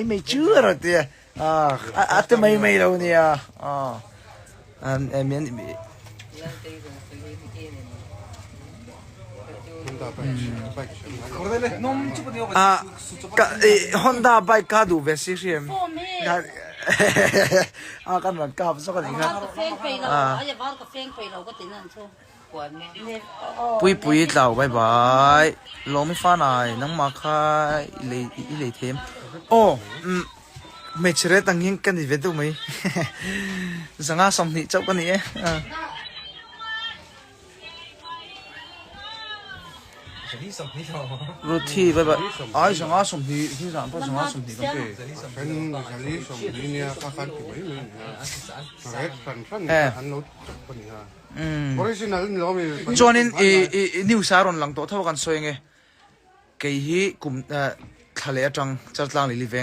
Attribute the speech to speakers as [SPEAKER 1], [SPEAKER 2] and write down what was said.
[SPEAKER 1] mày chưa rồi thì tụi mày đâu nè em miễn Honda bike ka du ve si sim kan ran ka so kan ha pui tao bye bye lo mi fa nai nang ma khai le them mày chơi tăng nhiên cái gì vậy tụi mày sáng xong thì chốc cái này rồi thì vậy vậy ai sáng xong thì sáng bao sáng xong thì cái cho nên new saron lang to thao kan soi nghe cái hi cùng thale atang chart lang li venga